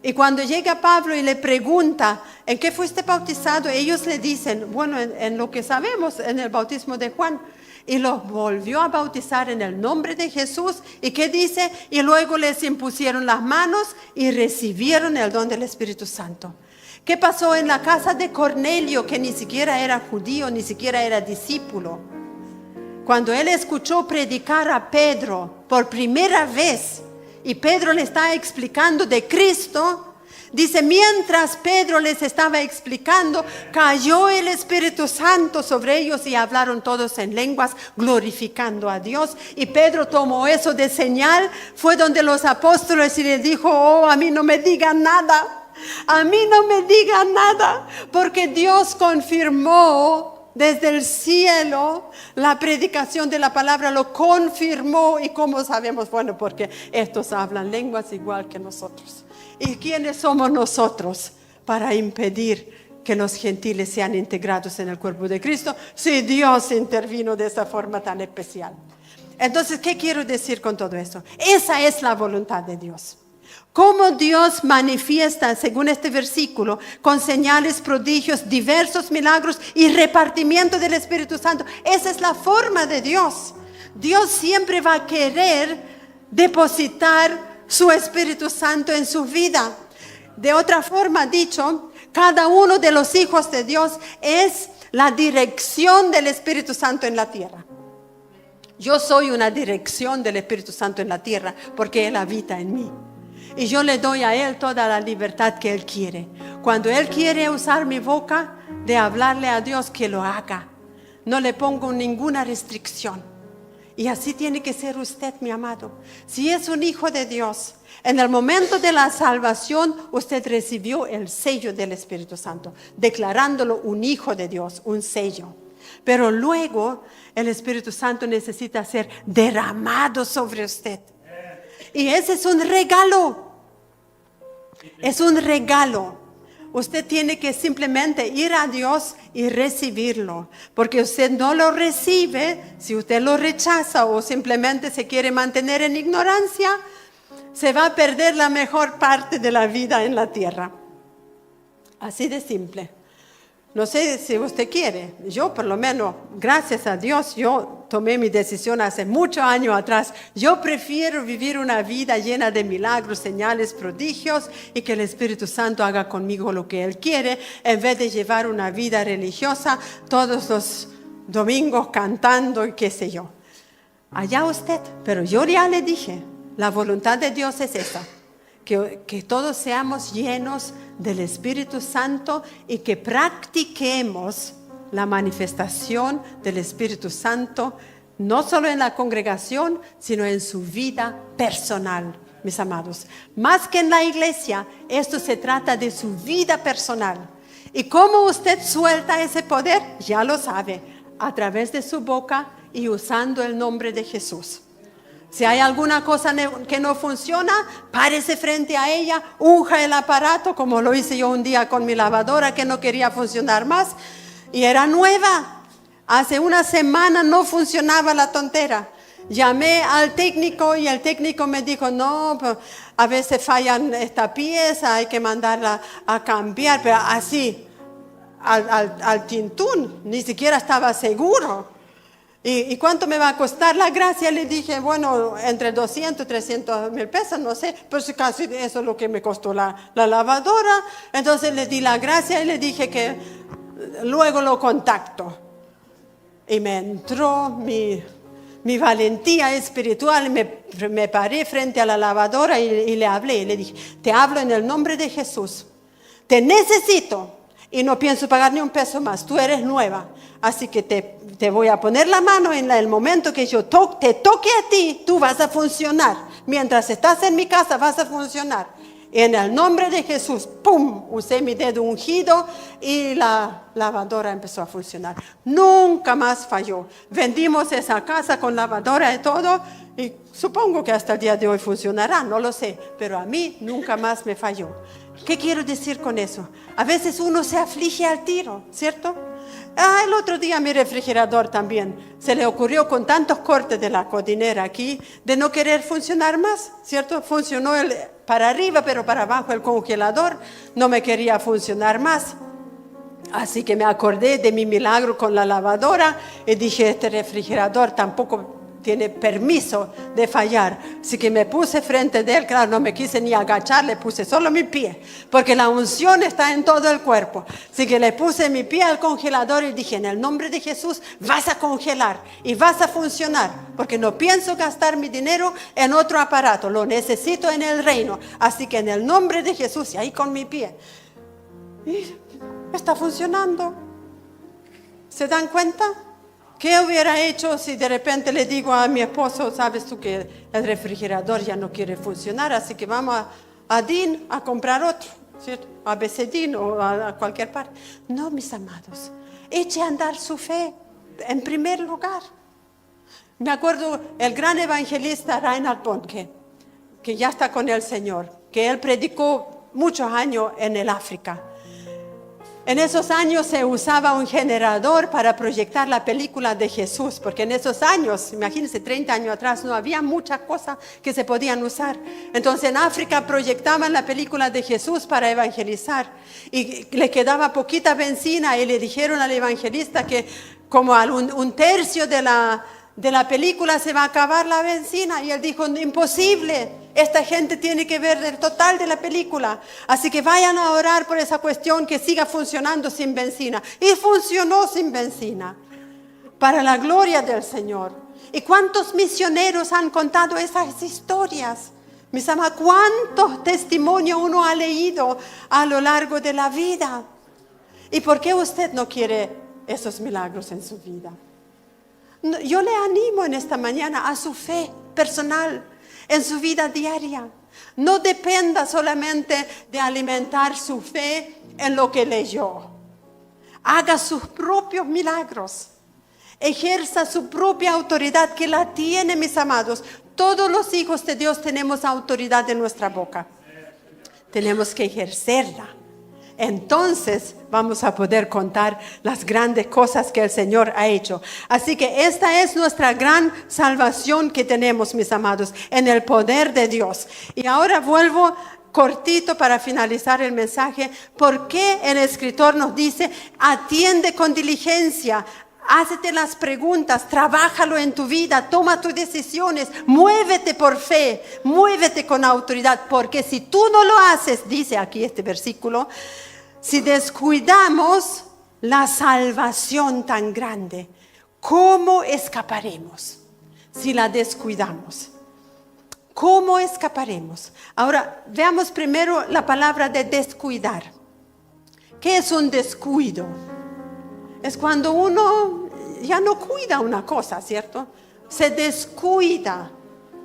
Speaker 1: Y cuando llega Pablo y le pregunta, ¿en qué fuiste bautizado? Ellos le dicen, bueno, en lo que sabemos, en el bautismo de Juan. Y los volvió a bautizar en el nombre de Jesús. ¿Y qué dice? Y luego les impusieron las manos y recibieron el don del Espíritu Santo. ¿Qué pasó en la casa de Cornelio, que ni siquiera era judío, ni siquiera era discípulo? Cuando él escuchó predicar a Pedro por primera vez, y Pedro le está explicando de Cristo, dice, mientras Pedro les estaba explicando, cayó el Espíritu Santo sobre ellos y hablaron todos en lenguas, glorificando a Dios. Y Pedro tomó eso de señal, fue donde los apóstoles y les dijo, oh, a mí no me digan nada. A mí no me digan nada, porque Dios confirmó desde el cielo la predicación de la palabra, lo confirmó. ¿Y cómo sabemos? Bueno, porque estos hablan lenguas igual que nosotros. ¿Y quiénes somos nosotros para impedir que los gentiles sean integrados en el cuerpo de Cristo? Si Dios intervino de esa forma tan especial. Entonces, ¿qué quiero decir con todo esto? Esa es la voluntad de Dios. Cómo Dios manifiesta, según este versículo, con señales, prodigios, diversos milagros y repartimiento del Espíritu Santo. Esa es la forma de Dios. Dios siempre va a querer depositar su Espíritu Santo en su vida. De otra forma dicho, cada uno de los hijos de Dios es la dirección del Espíritu Santo en la tierra. Yo soy una dirección del Espíritu Santo en la tierra porque Él habita en mí. Y yo le doy a Él toda la libertad que Él quiere. Cuando Él quiere usar mi boca de hablarle a Dios, que lo haga. No le pongo ninguna restricción. Y así tiene que ser usted, mi amado. Si es un hijo de Dios, en el momento de la salvación, usted recibió el sello del Espíritu Santo, declarándolo un hijo de Dios, un sello. Pero luego el Espíritu Santo necesita ser derramado sobre usted. Y ese es un regalo. Es un regalo. Usted tiene que simplemente ir a Dios y recibirlo. Porque usted no lo recibe, si usted lo rechaza o simplemente se quiere mantener en ignorancia, se va a perder la mejor parte de la vida en la tierra. Así de simple. No sé si usted quiere. Yo por lo menos, gracias a Dios, yo tomé mi decisión hace muchos años atrás. Yo prefiero vivir una vida llena de milagros, señales, prodigios y que el Espíritu Santo haga conmigo lo que Él quiere, en vez de llevar una vida religiosa todos los domingos cantando y qué sé yo. Allá usted, pero yo ya le dije, la voluntad de Dios es esa. Que todos seamos llenos del Espíritu Santo y que practiquemos la manifestación del Espíritu Santo, no solo en la congregación, sino en su vida personal, mis amados. Más que en la iglesia, esto se trata de su vida personal. ¿Y cómo usted suelta ese poder? Ya lo sabe, a través de su boca y usando el nombre de Jesús. Si hay alguna cosa que no funciona, párese frente a ella, unja el aparato, como lo hice yo un día con mi lavadora que no quería funcionar más y era nueva. Hace una semana no funcionaba la tontera. Llamé al técnico y el técnico me dijo, no, a veces fallan esta pieza, hay que mandarla a cambiar, pero así, al tintún, ni siquiera estaba seguro. ¿Y cuánto me va a costar la gracia? Le dije, bueno, entre 200 y 300 mil pesos, no sé, pues casi eso es lo que me costó la lavadora. Entonces le di la gracia y le dije que luego lo contacto. Y me entró mi valentía espiritual, me paré frente a la lavadora y le hablé, y le dije, te hablo en el nombre de Jesús, te necesito y no pienso pagar ni un peso más, tú eres nueva, así que te voy a poner la mano en el momento que yo te toque a ti, tú vas a funcionar, mientras estás en mi casa vas a funcionar. En el nombre de Jesús, ¡pum!, usé mi dedo ungido y la lavadora empezó a funcionar. Nunca más falló. Vendimos esa casa con lavadora y todo, y supongo que hasta el día de hoy funcionará, no lo sé, pero a mí nunca más me falló. ¿Qué quiero decir con eso? A veces uno se aflige al tiro, ¿cierto? El otro día mi refrigerador también se le ocurrió con tantos cortes de la codinera aquí de no querer funcionar más, ¿cierto? Funcionó para arriba, pero para abajo el congelador no me quería funcionar más. Así que me acordé de mi milagro con la lavadora y dije, este refrigerador tampoco tiene permiso de fallar. Así que me puse frente de él, claro, no me quise ni agachar, le puse solo mi pie, porque la unción está en todo el cuerpo. Así que le puse mi pie al congelador y dije, en el nombre de Jesús vas a congelar y vas a funcionar, porque no pienso gastar mi dinero en otro aparato, lo necesito en el reino. Así que en el nombre de Jesús, y ahí con mi pie, y está funcionando. ¿Se dan cuenta? ¿Qué hubiera hecho si de repente le digo a mi esposo, sabes tú que el refrigerador ya no quiere funcionar, así que vamos a DIN a comprar otro, ¿cierto? A BCDIN o a cualquier parte? No, mis amados, eche a andar su fe en primer lugar. Me acuerdo el gran evangelista Reinhard Bonnke, que ya está con el Señor, que él predicó muchos años en el África. En esos años se usaba un generador para proyectar la película de Jesús, porque en esos años, imagínense, 30 años atrás, no había muchas cosas que se podían usar. Entonces en África proyectaban la película de Jesús para evangelizar y le quedaba poquita benzina y le dijeron al evangelista que como a un tercio de la película se va a acabar la benzina, y él dijo, imposible, esta gente tiene que ver el total de la película, así que vayan a orar por esa cuestión que siga funcionando sin benzina. Y funcionó sin benzina, para la gloria del Señor. ¿Y cuántos misioneros han contado esas historias? Mis amados, ¿cuántos testimonios uno ha leído a lo largo de la vida? ¿Y por qué usted no quiere esos milagros en su vida? Yo le animo en esta mañana a su fe personal, en su vida diaria. No dependa solamente de alimentar su fe en lo que leyó. Haga sus propios milagros. Ejerza su propia autoridad, que la tiene, mis amados. Todos los hijos de Dios tenemos autoridad en nuestra boca. Tenemos que ejercerla. Entonces vamos a poder contar las grandes cosas que el Señor ha hecho. Así que esta es nuestra gran salvación que tenemos, mis amados, en el poder de Dios. Y ahora vuelvo cortito para finalizar el mensaje. ¿Por qué el escritor nos dice, atiende con diligencia? Hácete las preguntas, trabájalo en tu vida, toma tus decisiones, muévete por fe, muévete con autoridad, porque si tú no lo haces, dice aquí este versículo, si descuidamos la salvación tan grande, ¿cómo escaparemos si la descuidamos? ¿Cómo escaparemos? Ahora, veamos primero la palabra de descuidar. ¿Qué es un descuido? Es cuando uno ya no cuida una cosa, ¿cierto? Se descuida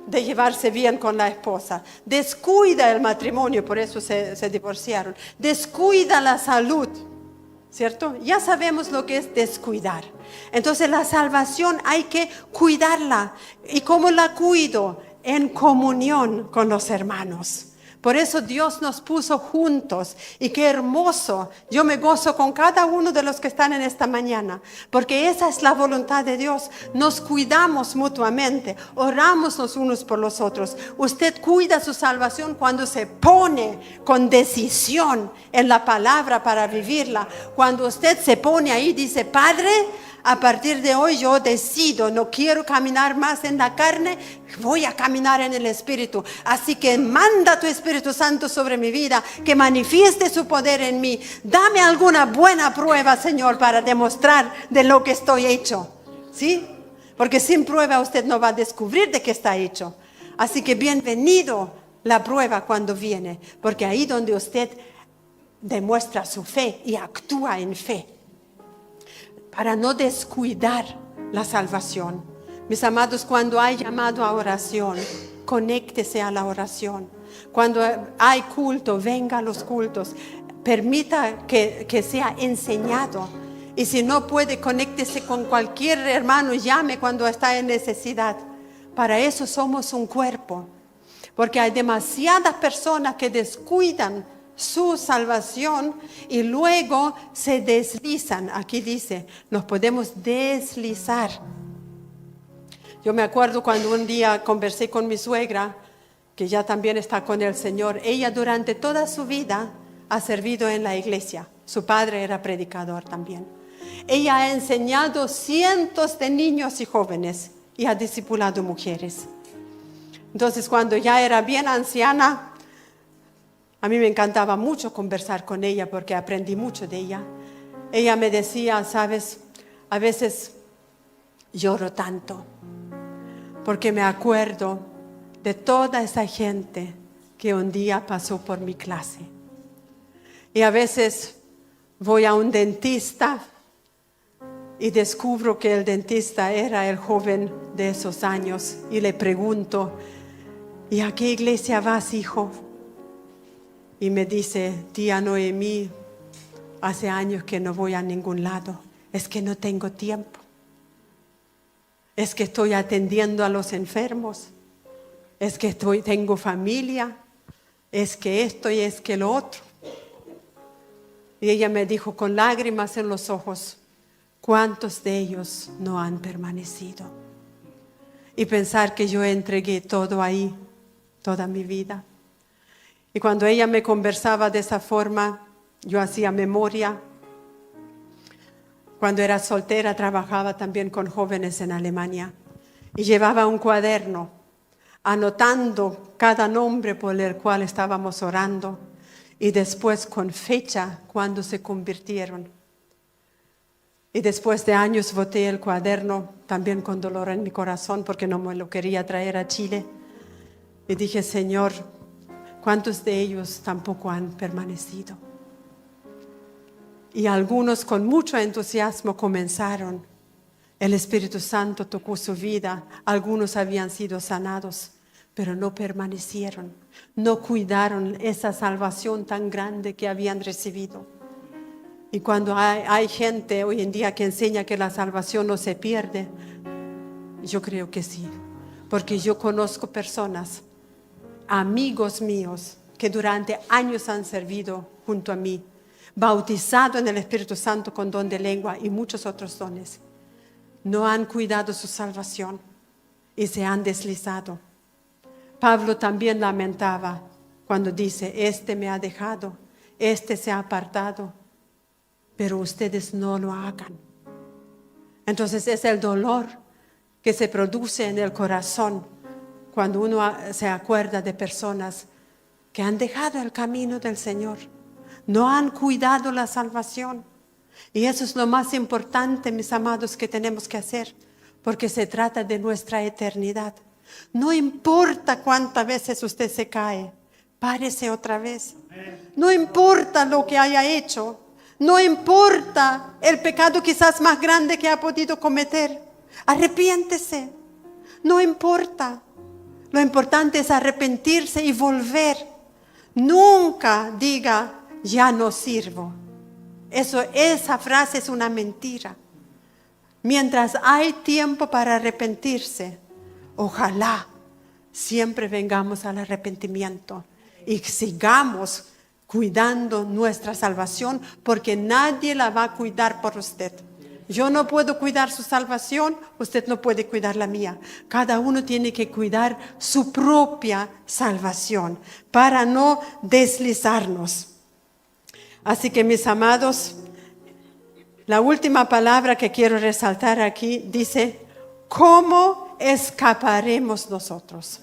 Speaker 1: de llevarse bien con la esposa, descuida el matrimonio, por eso se divorciaron, descuida la salud, ¿cierto? Ya sabemos lo que es descuidar. Entonces la salvación hay que cuidarla. ¿Y cómo la cuido? En comunión con los hermanos. Por eso Dios nos puso juntos, y qué hermoso. Yo me gozo con cada uno de los que están en esta mañana, porque esa es la voluntad de Dios. Nos cuidamos mutuamente, oramos los unos por los otros. Usted cuida su salvación cuando se pone con decisión en la palabra para vivirla. Cuando usted se pone ahí y dice, Padre, A partir de hoy yo decido, no quiero caminar más en la carne, voy a caminar en el Espíritu. Así que manda tu Espíritu Santo sobre mi vida, que manifieste su poder en mí. Dame alguna buena prueba, Señor, para demostrar de lo que estoy hecho. ¿Sí? Porque sin prueba usted no va a descubrir de qué está hecho. Así que bienvenido la prueba cuando viene, porque ahí donde usted demuestra su fe y actúa en fe, para no descuidar la salvación. Mis amados, cuando hay llamado a oración, conéctese a la oración. Cuando hay culto, venga a los cultos. Permita que sea enseñado. Y si no puede, conéctese con cualquier hermano, llame cuando está en necesidad. Para eso somos un cuerpo. Porque hay demasiadas personas que descuidan su salvación y luego se deslizan. Aquí dice, nos podemos deslizar. Yo me acuerdo cuando un día conversé con mi suegra, que ya también está con el Señor. Ella durante toda su vida ha servido en la iglesia. Su padre era predicador también. Ella ha enseñado cientos de niños y jóvenes y ha discipulado mujeres. Entonces, cuando ya era bien anciana, a mí me encantaba mucho conversar con ella porque aprendí mucho de ella. Ella me decía, sabes, a veces lloro tanto porque me acuerdo de toda esa gente que un día pasó por mi clase. Y a veces voy a un dentista y descubro que el dentista era el joven de esos años y le pregunto, ¿y a qué iglesia vas, hijo? Y me dice, tía Noemí, hace años que no voy a ningún lado. Es que no tengo tiempo. Es que estoy atendiendo a los enfermos. Es que tengo familia. Es que esto y es que lo otro. Y ella me dijo con lágrimas en los ojos, ¿cuántos de ellos no han permanecido? Y pensar que yo entregué todo ahí, toda mi vida. Y cuando ella me conversaba de esa forma, yo hacía memoria. Cuando era soltera trabajaba también con jóvenes en Alemania y llevaba un cuaderno anotando cada nombre por el cual estábamos orando y después con fecha cuando se convirtieron. Y después de años boté el cuaderno también con dolor en mi corazón porque no me lo quería traer a Chile. Y dije, Señor, ¿cuántos de ellos tampoco han permanecido? Y algunos con mucho entusiasmo comenzaron. El Espíritu Santo tocó su vida. Algunos habían sido sanados, pero no permanecieron. No cuidaron esa salvación tan grande que habían recibido. Y cuando hay gente hoy en día que enseña que la salvación no se pierde, yo creo que sí. Porque yo conozco personas, amigos míos, que durante años han servido junto a mí, bautizado en el Espíritu Santo con don de lengua y muchos otros dones. No han cuidado su salvación y se han deslizado. Pablo también lamentaba cuando dice, este me ha dejado, este se ha apartado, pero ustedes no lo hagan. Entonces es el dolor que se produce en el corazón cuando uno se acuerda de personas que han dejado el camino del Señor, no han cuidado la salvación. Y eso es lo más importante, mis amados, que tenemos que hacer, porque se trata de nuestra eternidad. No importa cuántas veces usted se cae, párese otra vez. No importa lo que haya hecho, no importa el pecado quizás más grande que ha podido cometer, arrepiéntese, no importa. Lo importante es arrepentirse y volver. Nunca diga, ya no sirvo. Esa frase es una mentira. Mientras hay tiempo para arrepentirse, ojalá siempre vengamos al arrepentimiento y sigamos cuidando nuestra salvación, porque nadie la va a cuidar por usted. Yo no puedo cuidar su salvación, usted no puede cuidar la mía. Cada uno tiene que cuidar su propia salvación para no deslizarnos. Así que, mis amados, La última palabra que quiero resaltar aquí dice, ¿cómo escaparemos nosotros?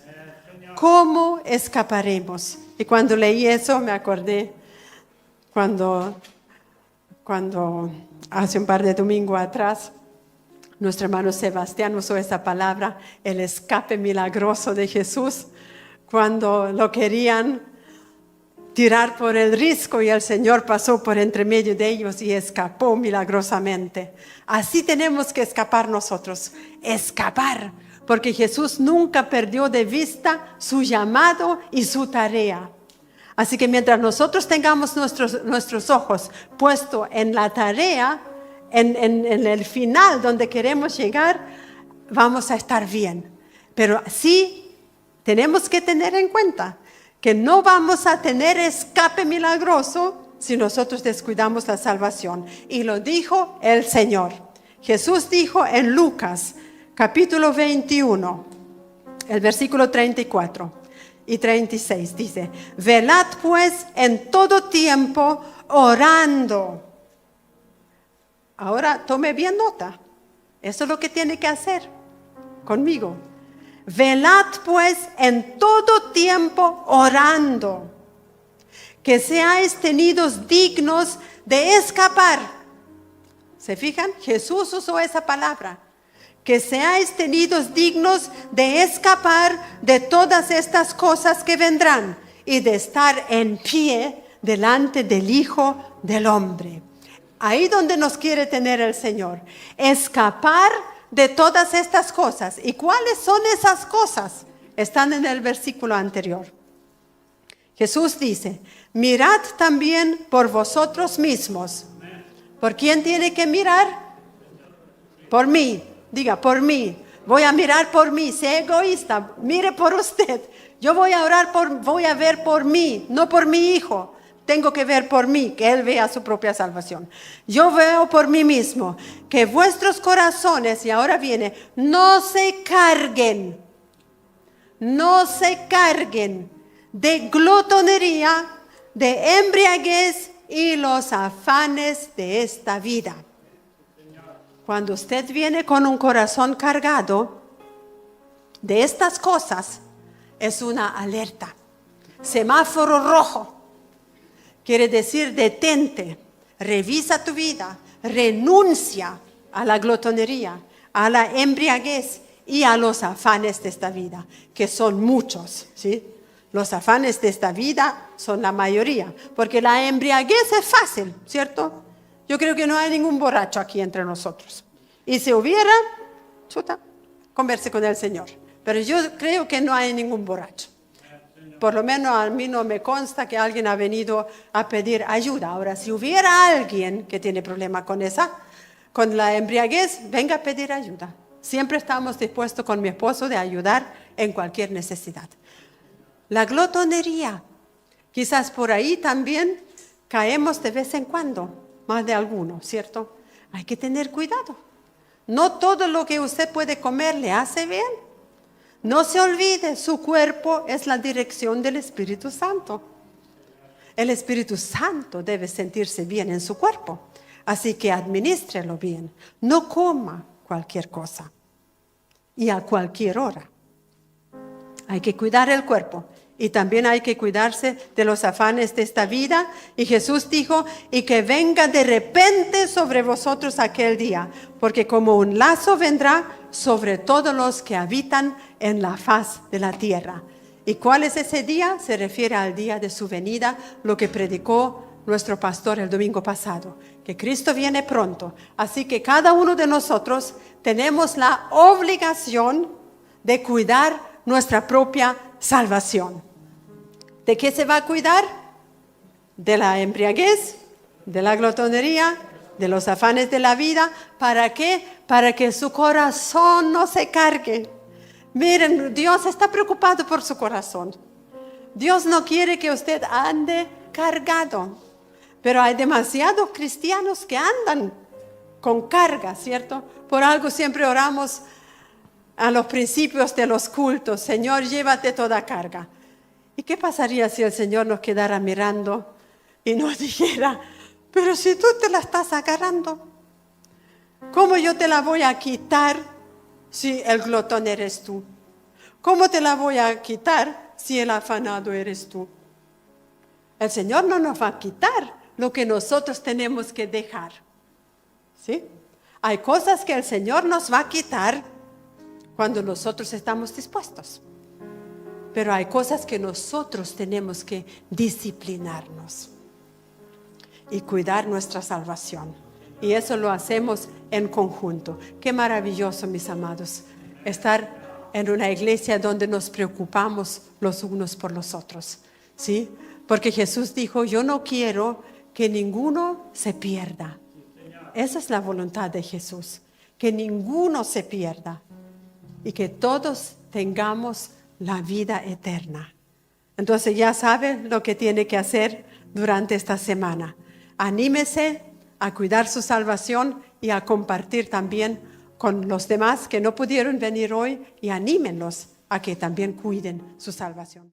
Speaker 1: ¿Cómo escaparemos? Y cuando leí eso me acordé cuando hace un par de domingos atrás, nuestro hermano Sebastián usó esa palabra, el escape milagroso de Jesús, cuando lo querían tirar por el risco y el Señor pasó por entre medio de ellos y escapó milagrosamente. Así tenemos que escapar nosotros, escapar, porque Jesús nunca perdió de vista su llamado y su tarea. Así que mientras nosotros tengamos nuestros ojos puestos en la tarea, en el final donde queremos llegar, vamos a estar bien. Pero sí tenemos que tener en cuenta que no vamos a tener escape milagroso si nosotros descuidamos la salvación. Y lo dijo el Señor. Jesús dijo en Lucas, capítulo 21, el versículo 34 y 36, dice, velad pues en todo tiempo orando. Ahora tome bien nota. Eso es lo que tiene que hacer conmigo. Velad pues en todo tiempo orando, que seáis tenidos dignos de escapar. ¿Se fijan? Jesús usó esa palabra. Que seáis tenidos dignos de escapar de todas estas cosas que vendrán y de estar en pie delante del Hijo del Hombre. Ahí donde nos quiere tener el Señor. Escapar de todas estas cosas. ¿Y cuáles son esas cosas? Están en el versículo anterior. Jesús dice, mirad también por vosotros mismos. ¿Por quién tiene que mirar? Por mí. Diga, por mí. Voy a mirar por mí. Sea egoísta. Mire por usted. Yo voy a ver por mí, no por mi hijo. Tengo que ver por mí, que Él vea su propia salvación. Yo veo por mí mismo, que vuestros corazones, y ahora viene, no se carguen de glotonería, de embriaguez y los afanes de esta vida. Cuando usted viene con un corazón cargado de estas cosas, es una alerta. Semáforo rojo. Quiere decir, detente, revisa tu vida, renuncia a la glotonería, a la embriaguez y a los afanes de esta vida, que son muchos, ¿sí? Los afanes de esta vida son la mayoría, porque la embriaguez es fácil, ¿cierto? Yo creo que no hay ningún borracho aquí entre nosotros. Y si hubiera, converse con el Señor. Pero yo creo que no hay ningún borracho. Por lo menos a mí no me consta que alguien ha venido a pedir ayuda. Ahora, si hubiera alguien que tiene problema con la embriaguez, venga a pedir ayuda. Siempre estamos dispuestos con mi esposo de ayudar en cualquier necesidad. La glotonería. Quizás por ahí también caemos de vez en cuando, más de algunos, ¿cierto? Hay que tener cuidado. No todo lo que usted puede comer le hace bien. No se olvide, su cuerpo es la dirección del Espíritu Santo. El Espíritu Santo debe sentirse bien en su cuerpo. Así que adminístrelo bien. No coma cualquier cosa y a cualquier hora. Hay que cuidar el cuerpo y también hay que cuidarse de los afanes de esta vida. Y Jesús dijo, y que venga de repente sobre vosotros aquel día, porque como un lazo vendrá sobre todos los que habitan en la faz de la tierra. ¿Y cuál es ese día? Se refiere al día de su venida, lo que predicó nuestro pastor el domingo pasado, que Cristo viene pronto. Así que cada uno de nosotros tenemos la obligación de cuidar nuestra propia salvación. ¿De qué se va a cuidar? De la embriaguez, de la glotonería, de los afanes de la vida. ¿Para qué? Para que su corazón no se cargue. Miren, Dios está preocupado por su corazón. Dios no quiere que usted ande cargado. Pero hay demasiados cristianos que andan con carga, ¿cierto? Por algo siempre oramos a los principios de los cultos. Señor, llévate toda carga. ¿Y qué pasaría si el Señor nos quedara mirando y nos dijera, pero si tú te la estás agarrando, ¿Cómo yo te la voy a quitar si el glotón eres tú? ¿Cómo te la voy a quitar si el afanado eres tú? El Señor no nos va a quitar lo que nosotros tenemos que dejar. ¿Sí? Hay cosas que el Señor nos va a quitar cuando nosotros estamos dispuestos. Pero hay cosas que nosotros tenemos que disciplinarnos y cuidar nuestra salvación. Y eso lo hacemos en conjunto. Qué maravilloso, mis amados, estar en una iglesia donde nos preocupamos los unos por los otros. ¿Sí? Porque Jesús dijo, yo no quiero que ninguno se pierda. Esa es la voluntad de Jesús, que ninguno se pierda y que todos tengamos la vida eterna. Entonces ya saben lo que tiene que hacer durante esta semana. Anímese a cuidar su salvación y a compartir también con los demás que no pudieron venir hoy y anímenlos a que también cuiden su salvación.